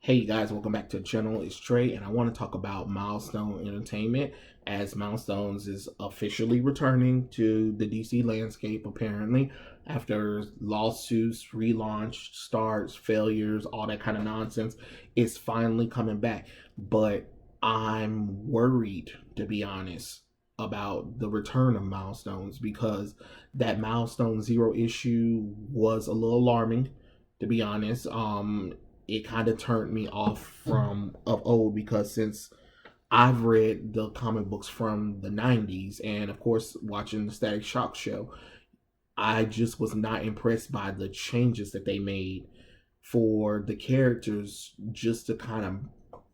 Hey you guys, welcome back to the channel. It's Trey, and I want to talk about Milestone Entertainment, as Milestones is officially returning to the DC landscape, apparently, after lawsuits, relaunch, starts, failures, all that kind of nonsense. It's finally coming back. But I'm worried, to be honest, about the return of Milestones, because that Milestone Zero issue was a little alarming, to be honest. It kind of turned me off from of old, because since I've read the comic books from the 90s, and of course watching the Static Shock show, I just was not impressed by the changes that they made for the characters, just to kind of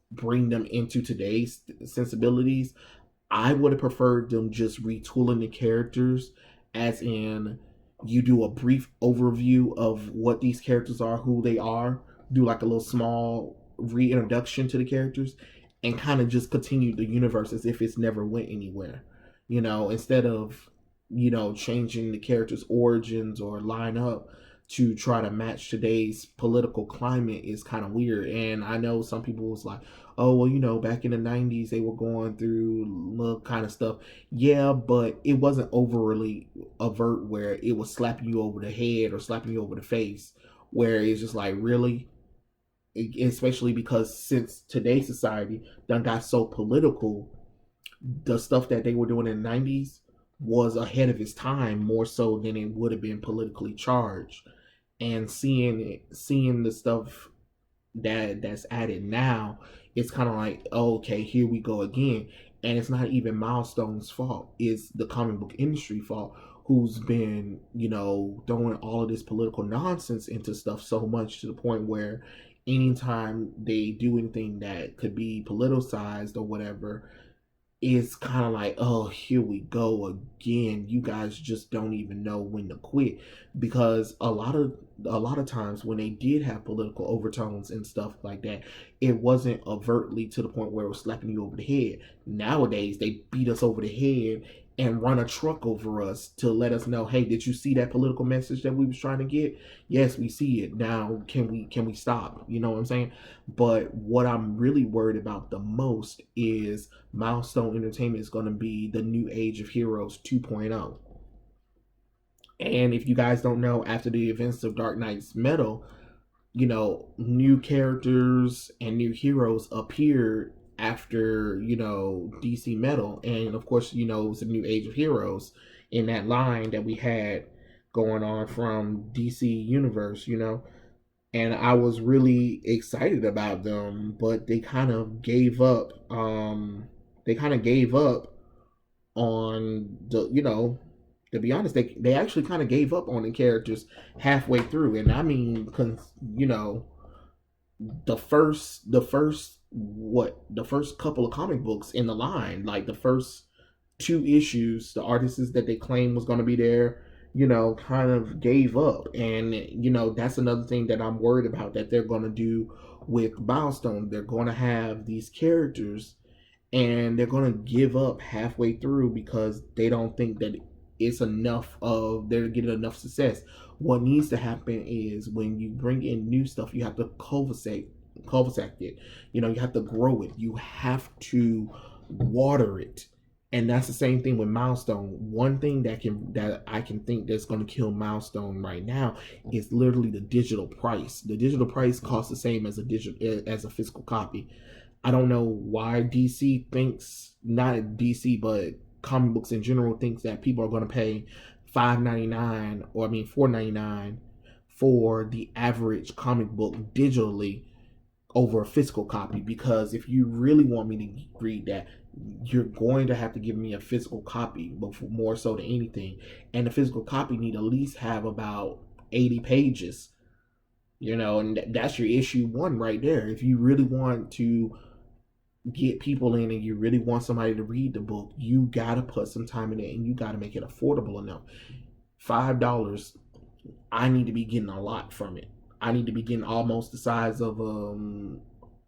bring them into today's sensibilities. I would have preferred them just retooling the characters, as in you do a brief overview of what these characters are, who they are, do like a little small reintroduction to the characters, and kind of just continue the universe as if it's never went anywhere. Instead of changing the characters' origins or line up to try to match today's political climate is kind of weird. And I know some people was like, oh well, back in the 90s they were going through little kind of stuff. Yeah, but it wasn't overly overt where it was slapping you over the head or slapping you over the face, where it's just like, really? Especially because since today's society done got so political, the stuff that they were doing in the 90s was ahead of its time, more so than it would have been politically charged. And seeing the stuff that's added now, it's kind of like, oh, okay, here we go again. And it's not even Milestone's fault, it's the comic book industry fault, who's been throwing all of this political nonsense into stuff so much, to the point where anytime they do anything that could be politicized or whatever, it's kind of like, oh, here we go again. You guys just don't even know when to quit. Because a lot of times when they did have political overtones and stuff like that, it wasn't overtly to the point where it was slapping you over the head. Nowadays they beat us over the head and run a truck over us to let us know, hey, did you see that political message that we was trying to get? Yes, we see it. Now can we stop? You know what I'm saying? But what I'm really worried about the most is Milestone Entertainment is going to be the new Age of Heroes 2.0. And if you guys don't know, after the events of Dark Knight's Metal, new characters and new heroes appeared after, DC Metal. And of course, it was a new Age of Heroes in that line that we had going on from DC Universe, and I was really excited about them, but they kind of gave up. They kind of gave up on to be honest, they actually kind of gave up on the characters halfway through. And I mean, you know, the first couple of comic books in the line, like the first two issues, the artists that they claimed was going to be there, kind of gave up. And that's another thing that I'm worried about, that they're going to do with Milestone. They're going to have these characters and they're going to give up halfway through because they don't think that it's enough of they're getting enough success. What needs to happen is, when you bring in new stuff, you have to cultivate it. You have to grow it. You have to water it. And that's the same thing with Milestone. One thing that I can think that's going to kill Milestone right now is literally the digital price. The digital price costs the same as a physical copy. I don't know why DC thinks, not DC, but comic books in general, thinks that people are going to pay $5.99, or I mean $4.99 for the average comic book digitally over a physical copy. Because if you really want me to read that, you're going to have to give me a physical copy, but more so than anything. And the physical copy need at least have about 80 pages, and that's your issue one right there. If you really want to get people in and you really want somebody to read the book, you gotta put some time in it, and you gotta make it affordable enough. $5, I need to be getting a lot from it. I need to be getting almost the size of a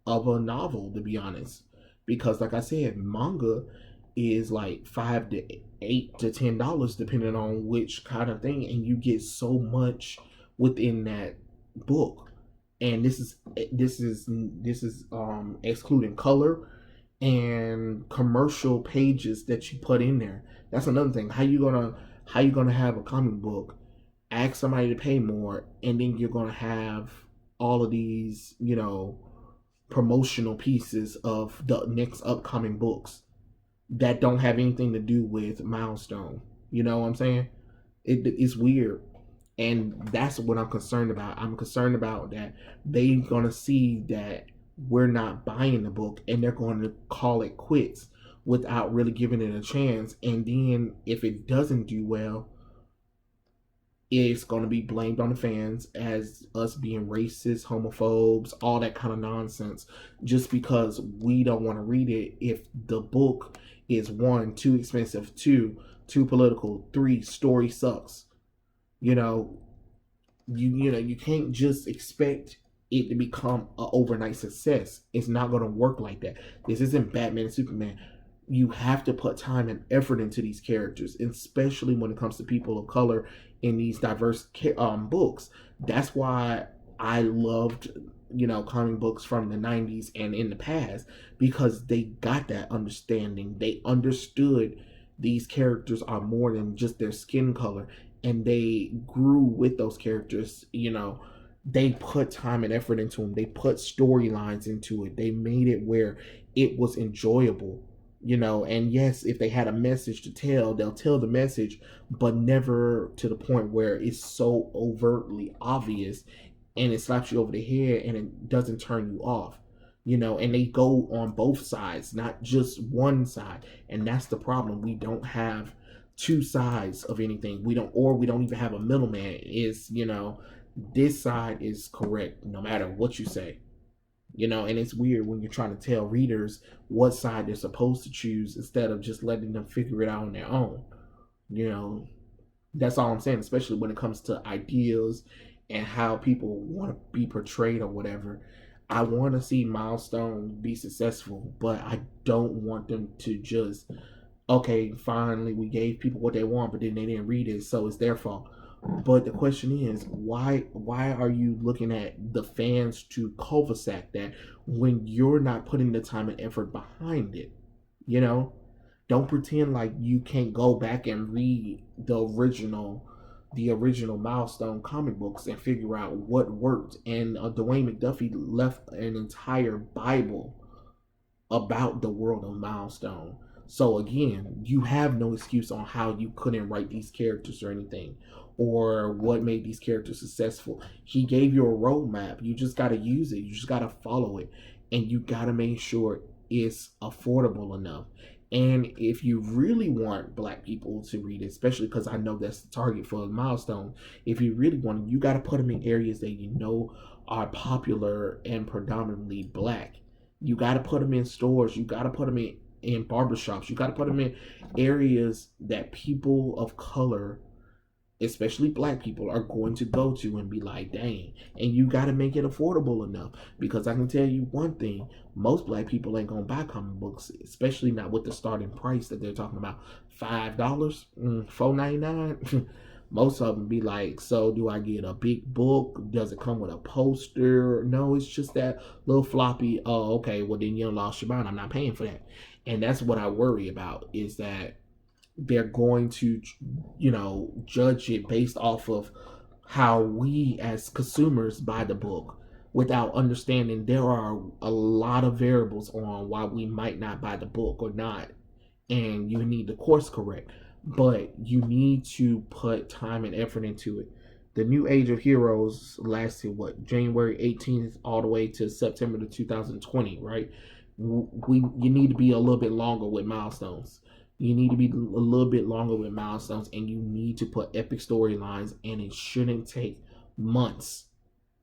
novel, to be honest. Because like I said, manga is like $5 to $8 to $10 depending on which kind of thing, and you get so much within that book. and this is excluding color and commercial pages that you put in there. That's another thing. How you gonna have a comic book, ask somebody to pay more, and then you're gonna have all of these, promotional pieces of the next upcoming books that don't have anything to do with Milestone. You know what I'm saying? It's weird, and that's what I'm concerned about. I'm concerned about that they're gonna see that we're not buying the book, and they're going to call it quits without really giving it a chance. And then if it doesn't do well, it's going to be blamed on the fans as us being racist, homophobes, all that kind of nonsense, just because we don't want to read it. If the book is one, too expensive, two, too political, three, story sucks, you know, you can't just expect it to become an overnight success. It's not going to work like that. This isn't Batman and Superman. You have to put time and effort into these characters, especially when it comes to people of color in these diverse books. That's why I loved, comic books from the 90s and in the past, because they got that understanding. They understood these characters are more than just their skin color, and they grew with those characters. They put time and effort into them. They put storylines into it. They made it where it was enjoyable. And yes, if they had a message to tell, they'll tell the message, but never to the point where it's so overtly obvious and it slaps you over the head and it doesn't turn you off. And they go on both sides, not just one side. And that's the problem. We don't have two sides of anything. We don't even have a middleman. Is this side is correct no matter what you say. And it's weird when you're trying to tell readers what side they're supposed to choose instead of just letting them figure it out on their own. You know, that's all I'm saying, especially when it comes to ideas and how people want to be portrayed or whatever. I want to see Milestone be successful, but I don't want them to just, okay, finally we gave people what they want, but then they didn't read it, so it's their fault. But the question is, why are you looking at the fans to cul-de-sac that when you're not putting the time and effort behind it? You know, don't pretend like you can't go back and read the original Milestone comic books and figure out what worked. And Dwayne McDuffie left an entire Bible about the world of Milestone. So again, you have no excuse on how you couldn't write these characters or anything, or what made these characters successful. He gave you a roadmap. You just got to use it. You just got to follow it, and you got to make sure it's affordable enough. And if you really want Black people to read it, especially because I know that's the target for Milestone, if you really want it, you got to put them in areas that are popular and predominantly Black. You got to put them in stores. You got to put them in barbershops. You got to put them in areas that people of color, especially Black people, are going to go to and be like, dang. And you got to make it affordable enough, because I can tell you one thing: most Black people ain't gonna buy comic books, especially not with the starting price that they're talking about, $5, $4.99. Most of them be like, so do I get a big book? Does it come with a poster? No, it's just that little floppy. Oh, okay, well then you lost your mind. I'm not paying for that. And that's what I worry about, is that they're going to, judge it based off of how we as consumers buy the book, without understanding there are a lot of variables on why we might not buy the book or not. And you need to course correct, but you need to put time and effort into it. The new Age of Heroes lasted January 18th all the way to September to 2020, right? You need to be a little bit longer with Milestones. You need to be a little bit longer with Milestones, and you need to put epic storylines, and it shouldn't take months.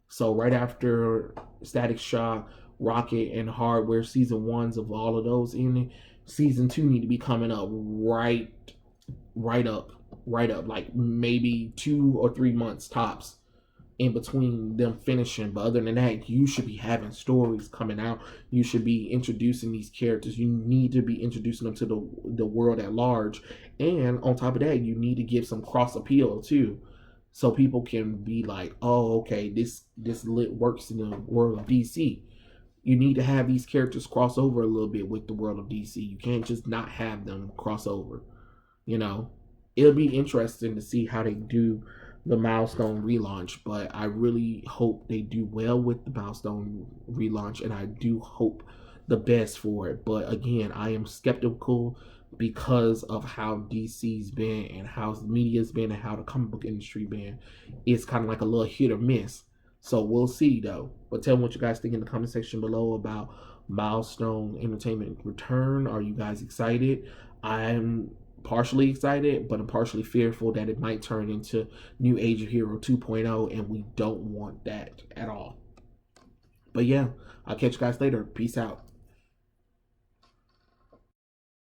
So right after Static Shock, Rocket, and Hardware season ones of all of those ending, season 2 need to be coming up right up, like maybe 2 or 3 months tops in between them finishing. But other than that, you should be having stories coming out. You should be introducing these characters. You need to be introducing them to the world at large. And on top of that, you need to give some cross appeal too. so people can be like, oh, okay, this lit works in the world of DC. You need to have these characters cross over a little bit with the world of DC. You can't just not have them cross over. You know, it'll be interesting to see how they do the Milestone relaunch, but I really hope they do well with the Milestone relaunch, and I do hope the best for it. But again, I am skeptical because of how DC's been and how the media's been and how the comic book industry been. It's kind of like a little hit or miss. So we'll see though. But tell me what you guys think in the comment section below about Milestone Entertainment return. Are you guys excited? I'm partially excited, but I'm partially fearful that it might turn into New Age of Hero 2.0, and we don't want that at all. But yeah, I'll catch you guys later. Peace out.